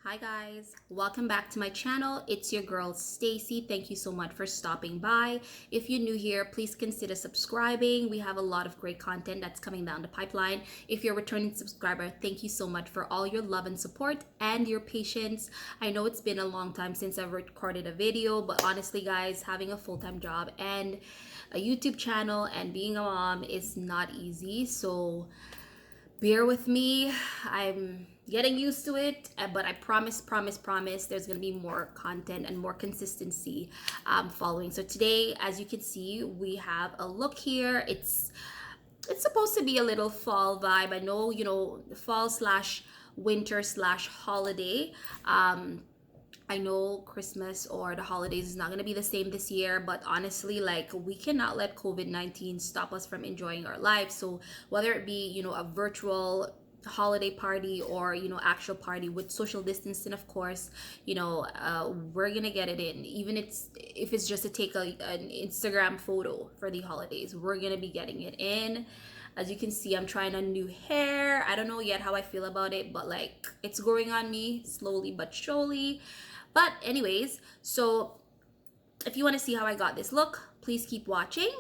Hi guys, welcome back to my channel. It's your girl Stacey. Thank you so much for stopping by. If you're new here, please consider subscribing. We have a lot of great content that's coming down the pipeline. If you're a returning subscriber, thank you so much for all your love and support and your patience. I know it's been a long time since I've recorded a video, but honestly guys, having a full-time job and a YouTube channel and being a mom is not easy. So bear with me. I'm getting used to it, but I promise there's gonna be more content and more consistency following. So today, as you can see, we have a look here. It's supposed to be a little fall vibe. I know, you know, fall slash winter slash holiday. I know Christmas or the holidays is not going to be the same this year, but honestly, like, we cannot let COVID-19 stop us from enjoying our lives. So whether it be, you know, a virtual holiday party or, you know, actual party with social distancing, of course, you know, we're gonna get it in. Even if it's just to take an Instagram photo for the holidays, we're gonna be getting it in. As you can see, I'm trying on new hair. I don't know yet how I feel about it, but like, it's growing on me slowly but surely. But anyways, so if you want to see how I got this look, please keep watching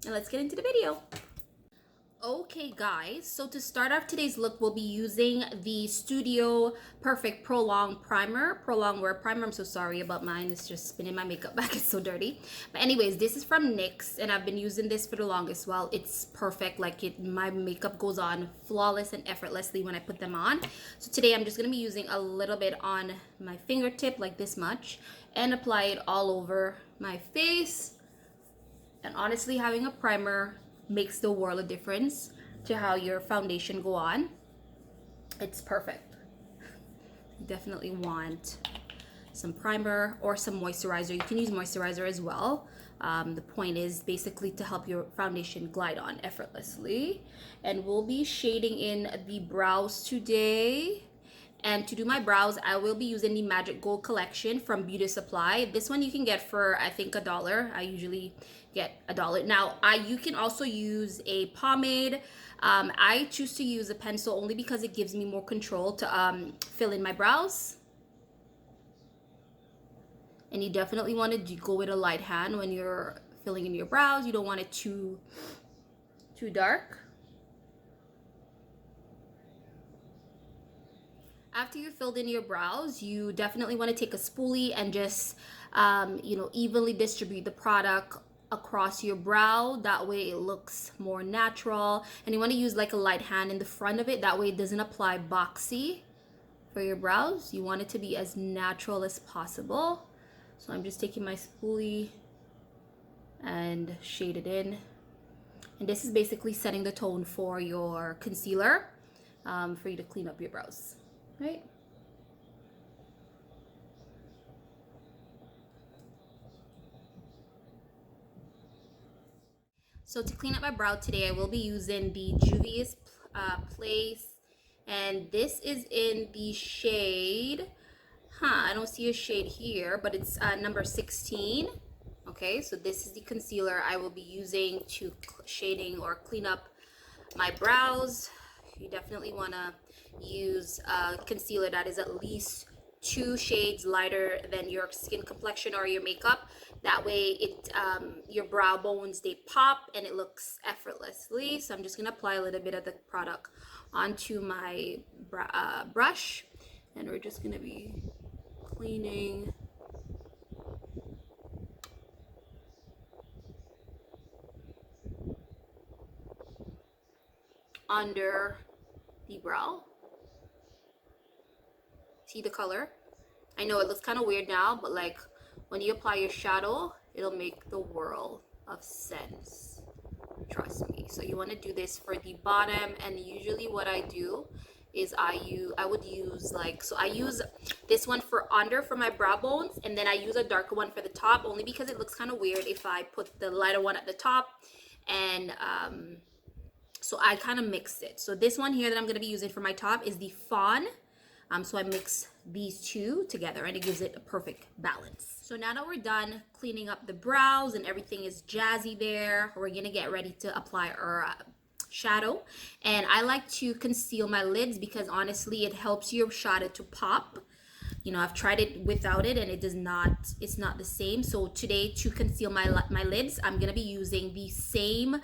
and let's get into the video. Okay guys, so to start off today's look, we'll be using the Studio Perfect Prolong Primer. Prolong Wear Primer. I'm so sorry about mine. It's just spinning my makeup back. It's so dirty. But anyways, this is from NYX and I've been using this for the longest while. It's perfect. Like, my makeup goes on flawless and effortlessly when I put them on. So today I'm just going to be using a little bit on my fingertip, like this much, and apply it all over my face. And honestly, having a primer makes the world a difference to how your foundation go on. It's perfect. You definitely want some primer or some moisturizer. You can use moisturizer as well. The point is basically to help your foundation glide on effortlessly. And we'll be shading in the brows today. And to do my brows, I will be using the Magic Gold collection from Beauty Supply. This one you can get for, I think, $1. I usually get $1. Now, you can also use a pomade. I choose to use a pencil only because it gives me more control to fill in my brows. And you definitely want to go with a light hand when you're filling in your brows. You don't want it too dark. After you've filled in your brows, you definitely want to take a spoolie and just, you know, evenly distribute the product across your brow. That way it looks more natural. And you want to use like a light hand in the front of it. That way it doesn't apply boxy for your brows. You want it to be as natural as possible. So I'm just taking my spoolie and shade it in. And this is basically setting the tone for your concealer, for you to clean up your brows. Right? So to clean up my brow today, I will be using the Juvias Place, and this is in the shade, I don't see a shade here, but it's number 16. Okay, so this is the concealer I will be using to shading or clean up my brows. You definitely want to use a concealer that is at least 2 shades lighter than your skin complexion or your makeup. That way it your brow bones, they pop and it looks effortlessly. So I'm just going to apply a little bit of the product onto my brush, and we're just going to be cleaning under the brow. See the color? I know it looks kind of weird now, but like, when you apply your shadow, it'll make the world of sense. Trust me. So you want to do this for the bottom, and usually what I do is I would use like, so I use this one for under for my brow bones, and then I use a darker one for the top, only because it looks kind of weird if I put the lighter one at the top. And so I kind of mix it. So this one here that I'm going to be using for my top is the Fawn. So I mix these two together and it gives it a perfect balance. So now that we're done cleaning up the brows and everything is jazzy there, we're going to get ready to apply our shadow. And I like to conceal my lids because honestly it helps your shadow to pop. you know, I've tried it without it and it's not the same. So today, to conceal my lids, I'm gonna be using the same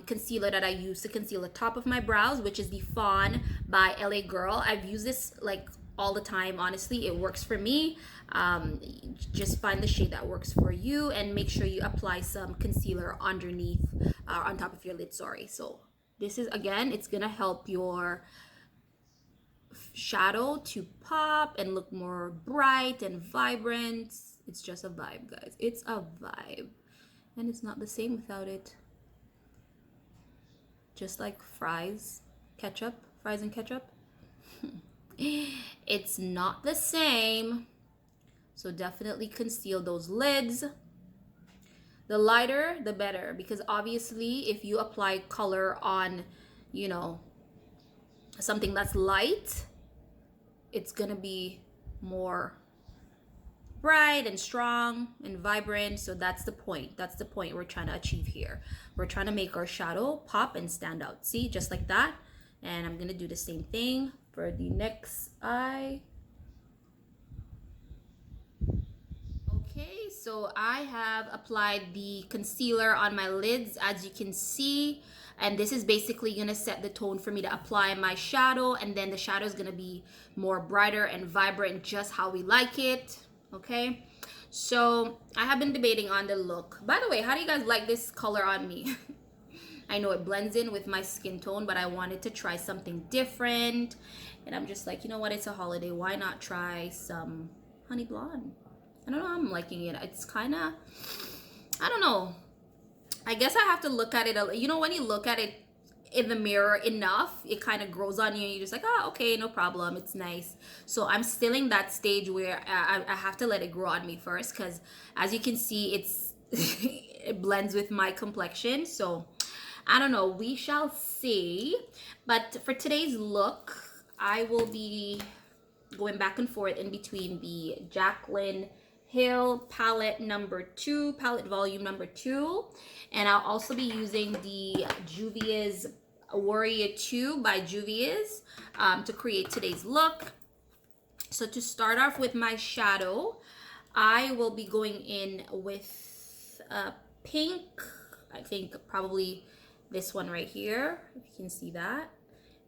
concealer that I use to conceal the top of my brows, which is the Fawn by LA Girl. I've used this like all the time. Honestly, it works for me. Just find the shade that works for you, and make sure you apply some concealer underneath, on top of your lid, sorry. So this is, again, it's gonna help your shadow to pop and look more bright and vibrant. It's just a vibe, guys. It's a vibe, and it's not the same without it. Just like fries and ketchup. It's not the same. So definitely conceal those lids. The lighter, the better, because obviously if you apply color on, you know, something that's light, it's gonna be more bright and strong and vibrant. So that's the point. That's the point we're trying to achieve here. We're trying to make our shadow pop and stand out. See, just like that. And I'm gonna do the same thing for the next eye. Okay, so I have applied the concealer on my lids, as you can see, and this is basically gonna set the tone for me to apply my shadow, and then the shadow is gonna be more brighter and vibrant, just how we like it. Okay, so I have been debating on the look. By the way, how do you guys like this color on me? I know it blends in with my skin tone, but I wanted to try something different, and I'm just like, you know what, it's a holiday, why not try some honey blonde? I don't know, I'm liking it. It's kind of, I don't know, I guess I have to look at it, you know, when you look at it in the mirror enough, it kind of grows on you, and you're just like, oh, okay, no problem, it's nice. So I'm still in that stage where I have to let it grow on me first, because as you can see, it's it blends with my complexion. So I don't know, we shall see. But for today's look, I will be going back and forth in between the Jaclyn Hill palette volume number 2, and I'll also be using the Juvias Warrior 2 by Juvias to create today's look. So to start off with my shadow, I will be going in with pink. I think probably this one right here, if you can see that.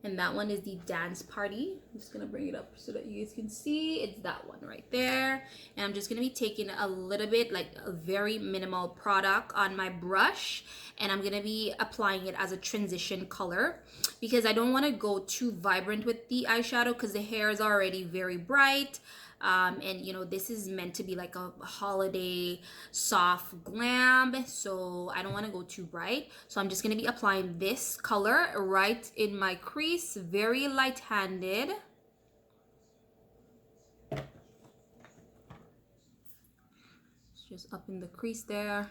And that one is the Dance Party. I'm just gonna bring it up so that you guys can see. It's that one right there. And I'm just gonna be taking a little bit, like a very minimal product on my brush, and I'm gonna be applying it as a transition color, because I don't wanna go too vibrant with the eyeshadow, because the hair is already very bright. And you know, this is meant to be like a holiday soft glam, so I don't want to go too bright. So I'm just going to be applying this color right in my crease, very light-handed. It's just up in the crease there.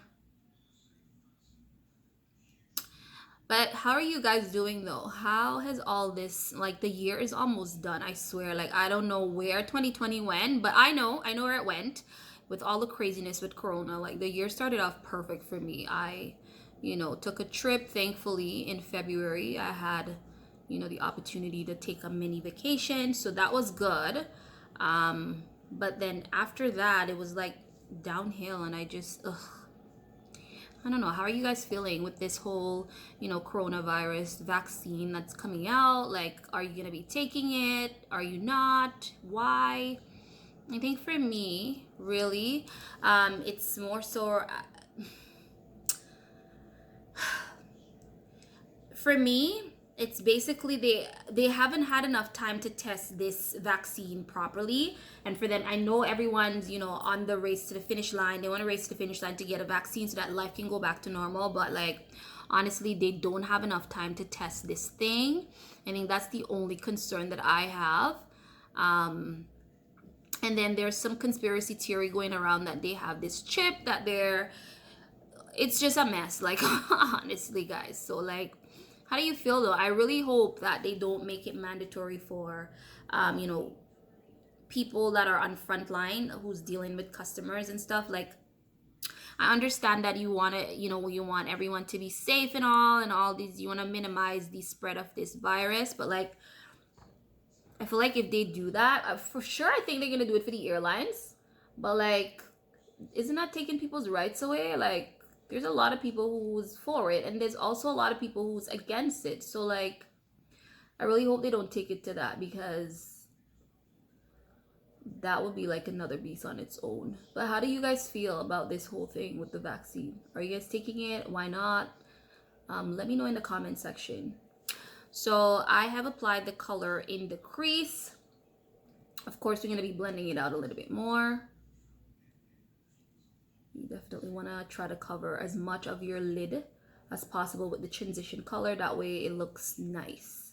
But how are you guys doing though? How has all this, like, the year is almost done, I swear. Like, I don't know where 2020 went, but I know where it went with all the craziness with Corona. Like, the year started off perfect for me. I, you know, took a trip, thankfully, in February. I had, you know, the opportunity to take a mini vacation, so that was good. But then after that, it was like downhill, and I just, I don't know, how are you guys feeling with this whole, you know, coronavirus vaccine that's coming out? Like, are you gonna be taking it? Are you not? Why? I think for me, really, it's more so, for me, it's basically they haven't had enough time to test this vaccine properly. And for them, I know everyone's, you know, on the race to the finish line. They want to race to the finish line to get a vaccine so that life can go back to normal. But like, honestly, they don't have enough time to test this thing. I think that's the only concern that I have. And then there's some conspiracy theory going around that they have this chip that it's just a mess, like, honestly, guys. So like, how do you feel though? I really hope that they don't make it mandatory for, you know, people that are on front line who's dealing with customers and stuff. Like, I understand that you want to, you know, you want everyone to be safe and all these, you want to minimize the spread of this virus, but like, I feel like if they do that, for sure, I think they're gonna do it for the airlines. But like, isn't that taking people's rights away? Like, there's a lot of people who's for it, and there's also a lot of people who's against it. So like, I really hope they don't take it to that, because that would be like another beast on its own. But how do you guys feel about this whole thing with the vaccine? Are you guys taking it? Why not? Let me know in the comment section. So I have applied the color in the crease. Of course, we're going to be blending it out a little bit more. You definitely want to try to cover as much of your lid as possible with the transition color. That way it looks nice.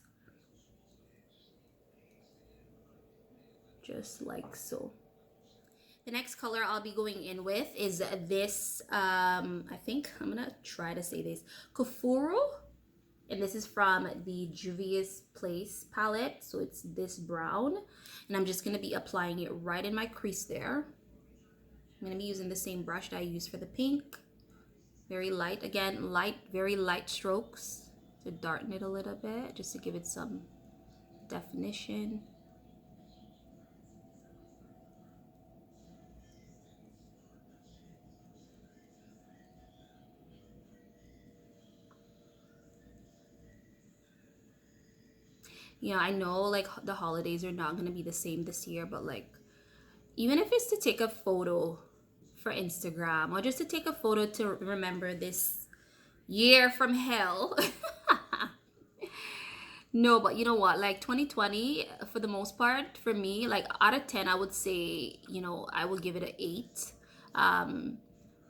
Just like so. The next color I'll be going in with is this, I think I'm going to try to say this, Kufuru. And this is from the Juvias Place palette. So it's this brown. And I'm just going to be applying it right in my crease there. I'm going to be using the same brush that I used for the pink. Very light. Again, light, very light strokes to darken it a little bit, just to give it some definition. Yeah, I know like the holidays are not going to be the same this year, but like, even if it's to take a photo for Instagram, or just to take a photo to remember this year from hell. No, but you know what, like 2020, for the most part, for me, like out of 10, I would say, you know, I would give it an 8.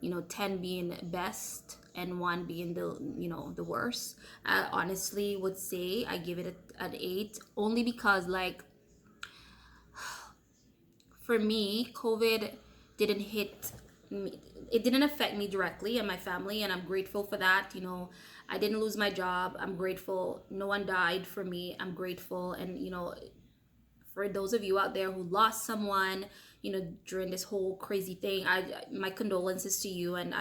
You know, 10 being best and 1 being the, you know, the worst. I honestly would say I give it an 8, only because like, for me, COVID didn't hit me, it didn't affect me directly and my family, and I'm grateful for that. You know, I didn't lose my job. I'm grateful. No one died for me. I'm grateful. And you know, for those of you out there who lost someone, you know, during this whole crazy thing, my condolences to you. And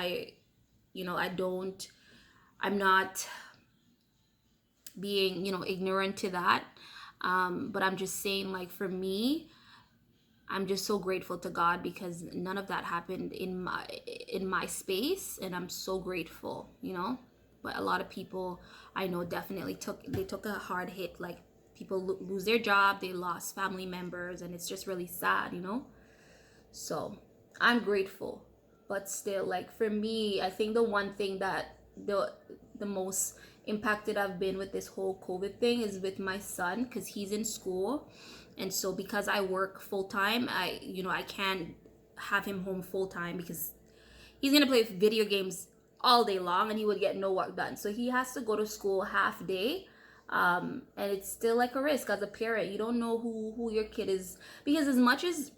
you know, I'm not being, you know, ignorant to that. But I'm just saying, like, for me, I'm just so grateful to God, because none of that happened in my space, and I'm so grateful, you know. But a lot of people I know definitely took a hard hit. Like, people lose their job, they lost family members, and it's just really sad, you know. So I'm grateful, but still, like, for me, I think the one thing that the most impacted I've been with this whole COVID thing is with my son, because he's in school. And so because I work full-time, I can't have him home full-time, because he's gonna play video games all day long and he would get no work done. So he has to go to school half day. And it's still like a risk as a parent. You don't know who your kid is, because as much as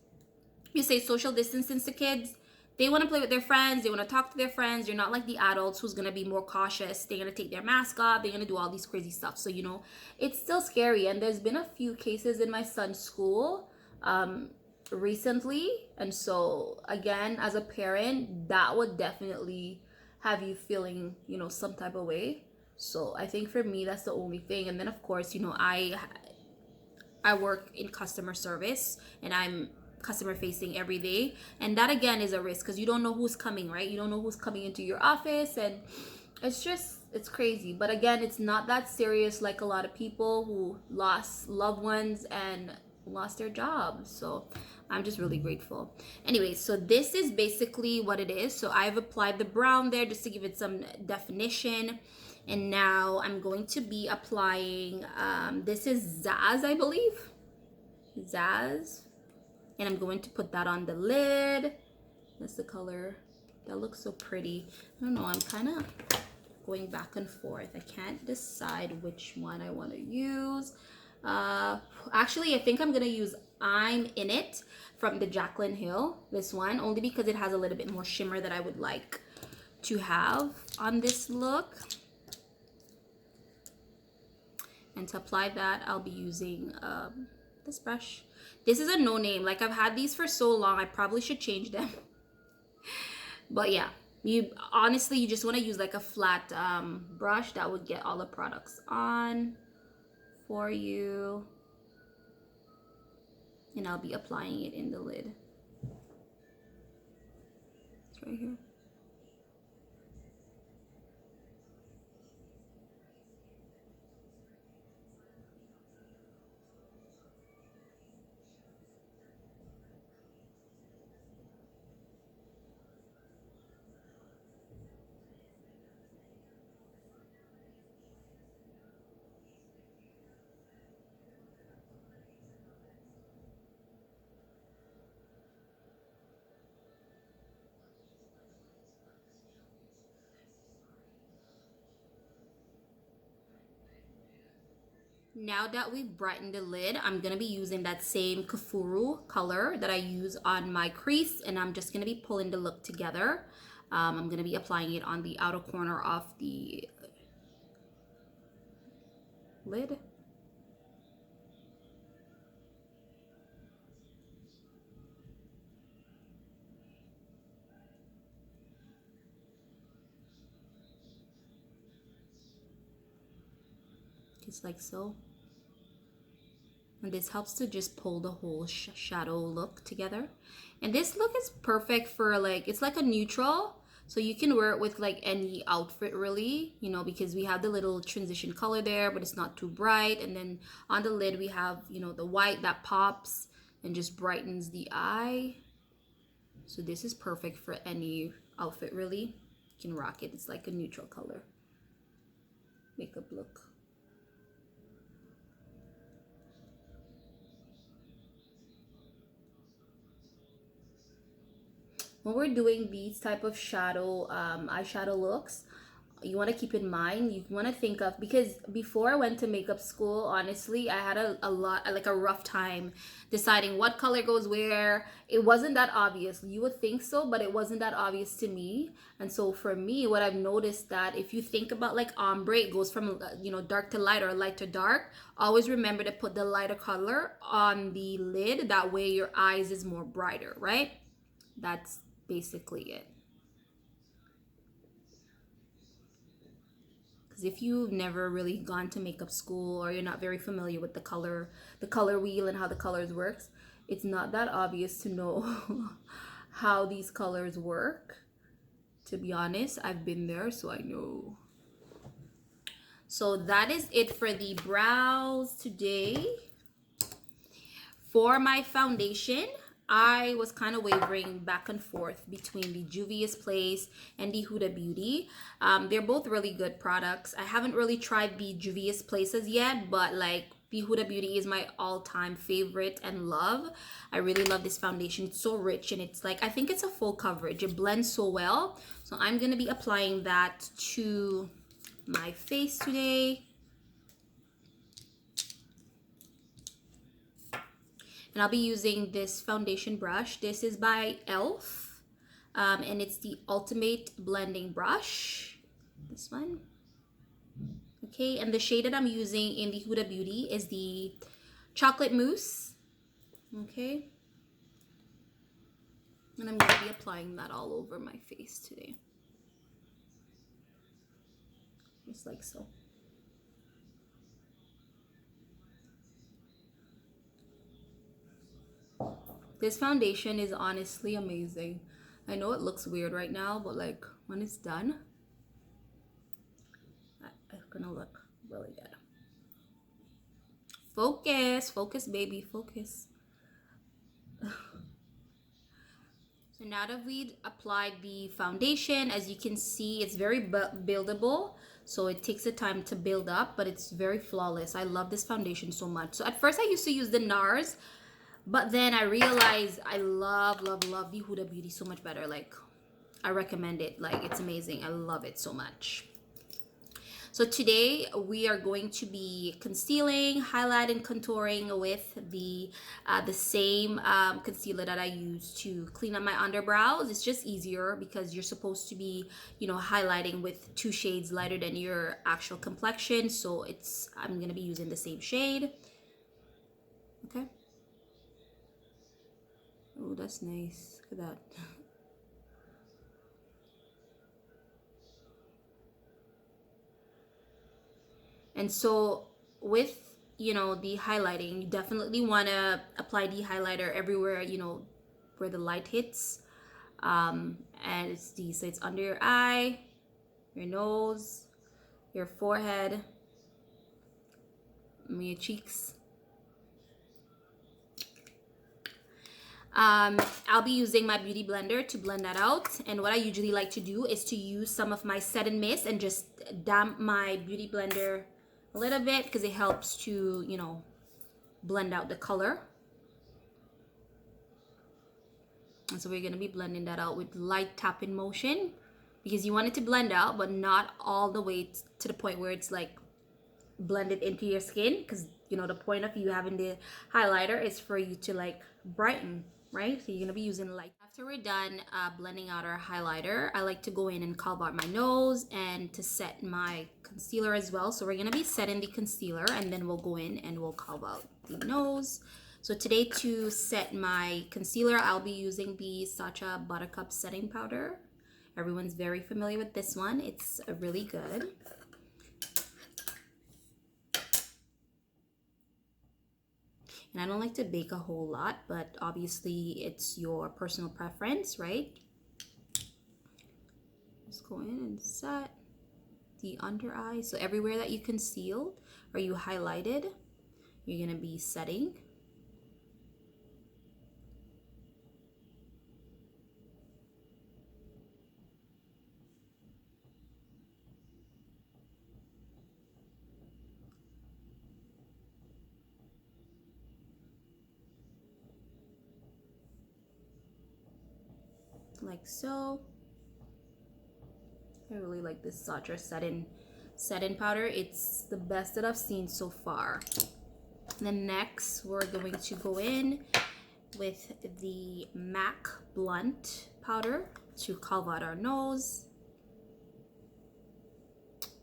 you say social distancing to kids, they want to play with their friends, they want to talk to their friends. You're not like the adults who's going to be more cautious. They're going to take their mask off, they're going to do all these crazy stuff. So, you know, it's still scary. And there's been a few cases in my son's school recently. And so again, as a parent, that would definitely have you feeling, you know, some type of way. So I think for me, that's the only thing. And then of course, you know, I work in customer service, and I'm customer facing every day, and that again is a risk, because you don't know who's coming, right? You don't know who's coming into your office, and it's crazy. But again, it's not that serious like a lot of people who lost loved ones and lost their jobs. So I'm just really grateful. Anyway, so this is basically what it is. So I've applied the brown there just to give it some definition. And now I'm going to be applying, this is Zaz, I believe. Zaz. And I'm going to put that on the lid. That's the color. That looks so pretty. I don't know, I'm kind of going back and forth. I can't decide which one I want to use. Actually, I think I'm going to use I'm In It from the Jaclyn Hill. This one, only because it has a little bit more shimmer that I would like to have on this look. And to apply that, I'll be using this brush. This is a no name. Like, I've had these for so long, I probably should change them. But yeah, you just want to use like a flat brush that would get all the products on for you. And I'll be applying it in the lid. It's right here. Now that we've brightened the lid, I'm going to be using that same Kafuru color that I use on my crease, and I'm just going to be pulling the look together. I'm going to be applying it on the outer corner of the lid. Just like so. And this helps to just pull the whole shadow look together. And this look is perfect for like, it's like a neutral. So you can wear it with like any outfit really, you know, because we have the little transition color there, but it's not too bright. And then on the lid, we have, you know, the white that pops and just brightens the eye. So this is perfect for any outfit really. You can rock it. It's like a neutral color makeup look. When we're doing these type of shadow eyeshadow looks, you want to keep in mind, you want to think of, because before I went to makeup school, honestly, I had a lot, like a rough time deciding what color goes where. It wasn't that obvious. You would think so, but it wasn't that obvious to me. And so for me, what I've noticed that if you think about like ombre, it goes from, you know, dark to light or light to dark. Always remember to put the lighter color on the lid. That way your eyes is more brighter, right? That's basically it. Because if you've never really gone to makeup school or you're not very familiar with the color wheel and how the colors works, it's not that obvious to know how these colors work. To be honest, I've been there, so I know. So that is it for the brows today. For my foundation, I was kind of wavering back and forth between the Juvias Place and the Huda Beauty. They're both really good products. I haven't really tried the Juvias Places yet, but like the Huda Beauty is my all-time favorite and love. I really love this foundation. It's so rich and it's like, I think it's a full coverage. It blends so well. So I'm going to be applying that to my face today. And I'll be using this foundation brush. This is by e.l.f. And it's the Ultimate Blending Brush. This one. Okay, and the shade that I'm using in the Huda Beauty is the Chocolate Mousse. Okay. And I'm going to be applying that all over my face today. Just like so. This foundation is honestly amazing. I know it looks weird right now, but like when it's done, it's gonna look really good. Focus, focus, baby, focus. So now that we've applied the foundation, as you can see, it's very buildable. So it takes the time to build up, but it's very flawless. I love this foundation so much. So at first I used to use the NARS, but then I realized I love the Huda Beauty so much better. Like, I recommend it. Like, it's amazing. I love it so much. So today we are going to be concealing, highlighting, contouring with the same concealer that I use to clean up my underbrows. It's just easier because you're supposed to be, you know, highlighting with 2 shades lighter than your actual complexion. So I'm gonna be using the same shade. Okay. Oh, that's nice. Look at that. And so with you know, the highlighting, you definitely want to apply the highlighter everywhere, you know, where the light hits. And it's so it's under your eye, your nose, your forehead, your cheeks. I'll be using my beauty blender to blend that out. And what I usually like to do is to use some of my set and mist and just damp my beauty blender a little bit, because it helps to, you know, blend out the color. And so we're going to be blending that out with light tapping motion, because you want it to blend out, but not all the way to the point where it's like blended into your skin, because, you know, the point of you having the highlighter is for you to like brighten, right? So you're going to be using light. After we're done blending out our highlighter, I like to go in and carve out my nose and to set my concealer as well. So we're going to be setting the concealer, and then we'll go in and we'll carve out the nose. So today, to set my concealer, I'll be using the Sacha Buttercup setting powder. Everyone's very familiar with this one. It's really good. And I don't like to bake a whole lot, but obviously it's your personal preference, right? Let's go in and set the under eye. So everywhere that you concealed or you highlighted, you're gonna be setting. Like so. I really like this Sacha setting powder. It's the best that I've seen so far. And then next, we're going to go in with the MAC Blunt powder to carve out our nose.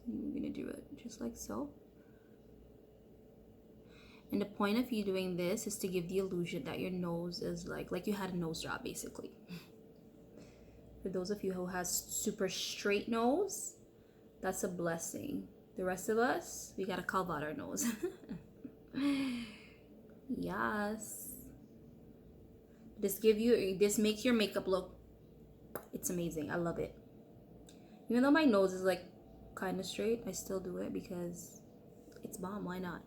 And we're gonna do it just like so. And the point of you doing this is to give the illusion that your nose is like you had a nose job, basically. For those of you who has super straight nose, that's a blessing. The rest of us, we gotta carve out our nose. Yes. This makes your makeup look, it's amazing. I love it. Even though my nose is like kind of straight, I still do it because it's bomb. Why not?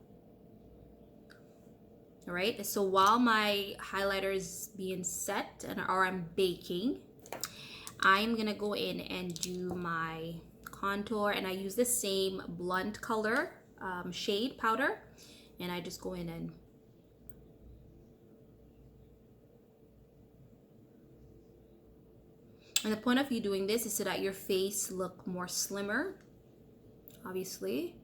All right. So while my highlighter is being set or I'm baking, I'm gonna go in and do my contour, and I use the same blunt color shade powder, and I just go in and the point of you doing this is so that your face look more slimmer, obviously.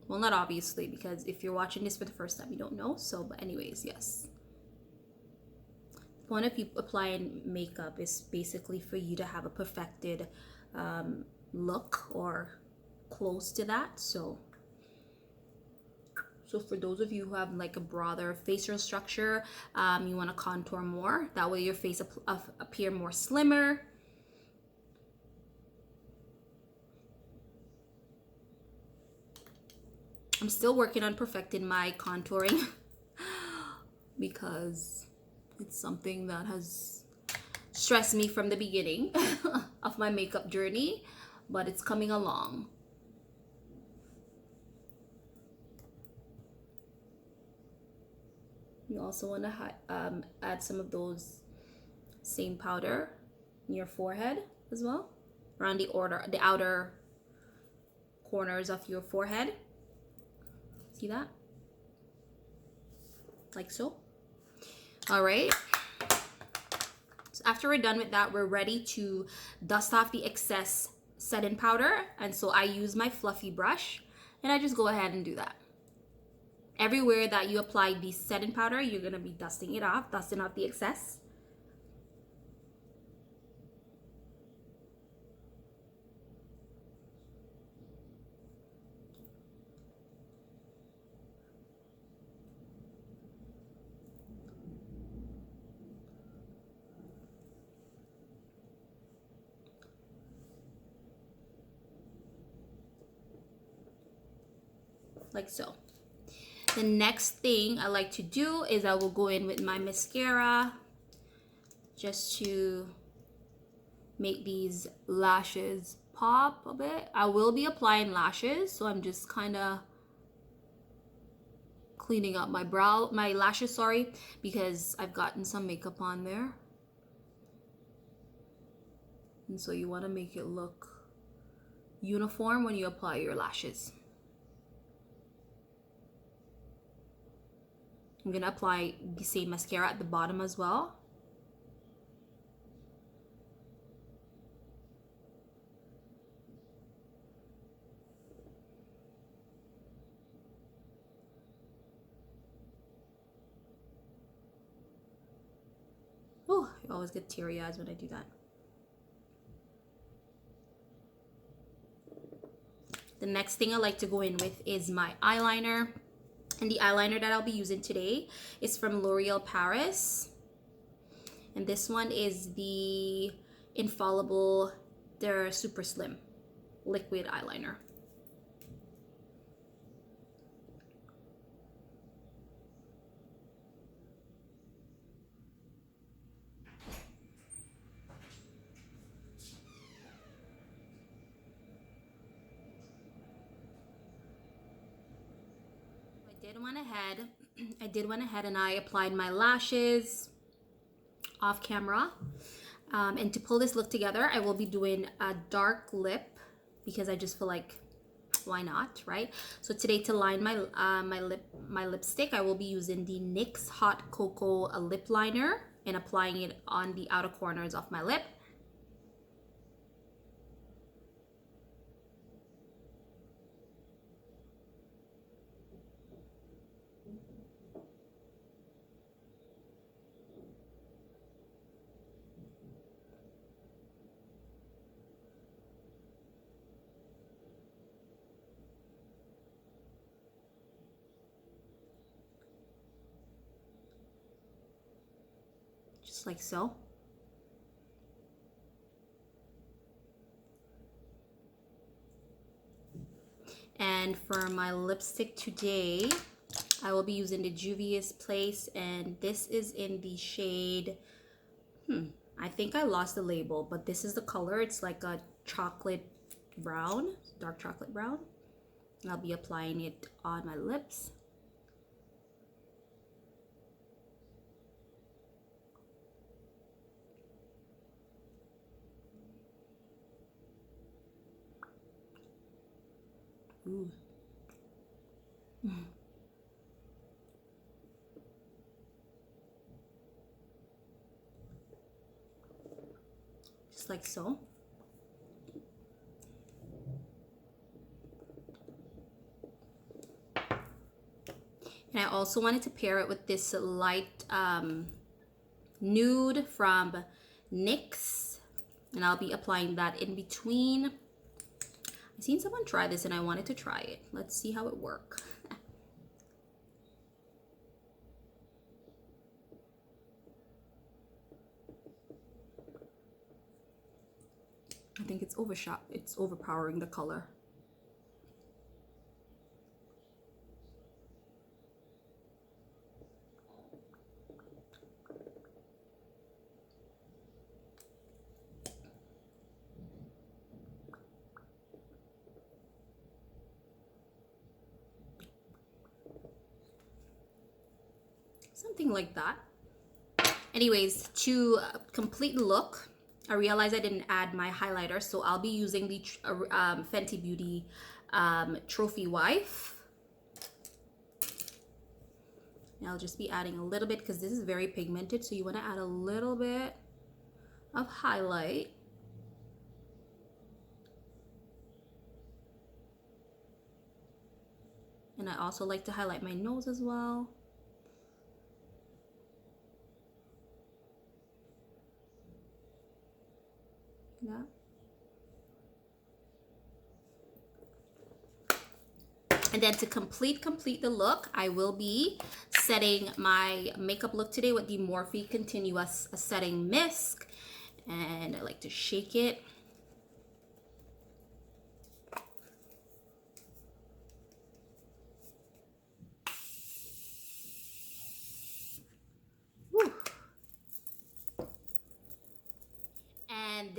Well, not obviously, because if you're watching this for the first time, you don't know. So, but anyways, yes. The point of you applying makeup is basically for you to have a perfected look or close to that. So for those of you who have like a broader facial structure, you want to contour more. That way your face appear more slimmer. I'm still working on perfecting my contouring because it's something that has stressed me from the beginning of my makeup journey, but it's coming along. You also want to add some of those same powder in your forehead as well, around the outer corners of your forehead. See that? Like so. All right. So after we're done with that, we're ready to dust off the excess setting powder. And so I use my fluffy brush and I just go ahead and do that. Everywhere that you apply the setting powder, you're going to be dusting off the excess. Like so. The next thing I like to do is I will go in with my mascara just to make these lashes pop a bit. I will be applying lashes, so I'm just kind of cleaning up my lashes, sorry, because I've gotten some makeup on there. And so you want to make it look uniform when you apply your lashes. I'm gonna apply the same mascara at the bottom as well. Oh, I always get teary eyes when I do that. The next thing I like to go in with is my eyeliner. And the eyeliner that I'll be using today is from L'Oreal Paris. And this one is the Infallible, their Super Slim liquid eyeliner. I did went ahead and I applied my lashes off camera. And to pull this look together, I will be doing a dark lip because I just feel like, why not, right? So today, to line my lipstick, I will be using the NYX Hot Cocoa lip liner and applying it on the outer corners of my lip. Just like so. And for my lipstick today, I will be using the Juvias Place, and this is in the shade, I think I lost the label, but this is the color. It's like a chocolate brown, dark chocolate brown. And I'll be applying it on my lips. Ooh. Just like so. And I also wanted to pair it with this light nude from NYX, and I'll be applying that in between. I've seen someone try this and I wanted to try it. Let's see how it works. I think it's overshot. It's overpowering the color. Something like that. Anyways, to complete the look, I realized I didn't add my highlighter, so I'll be using the Fenty Beauty Trophy Wife. And I'll just be adding a little bit because this is very pigmented, so you want to add a little bit of highlight. And I also like to highlight my nose as well. Yeah. And then to complete the look, I will be setting my makeup look today with the Morphe Continuous Setting Mist. And I like to shake it.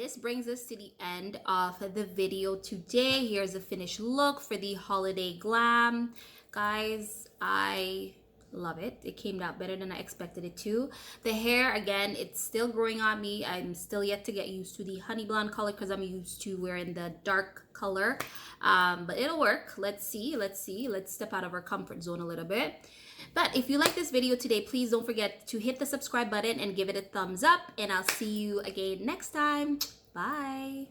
this brings us to the end of the video today. Here's a finished look for the holiday glam. Guys, I love it. It came out better than I expected it to. The hair, again, it's still growing on me. I'm still yet to get used to the honey blonde color because I'm used to wearing the dark color. But it'll work. Let's see. Let's step out of our comfort zone a little bit. But if you like this video today, please don't forget to hit the subscribe button and give it a thumbs up. And I'll see you again next time. Bye.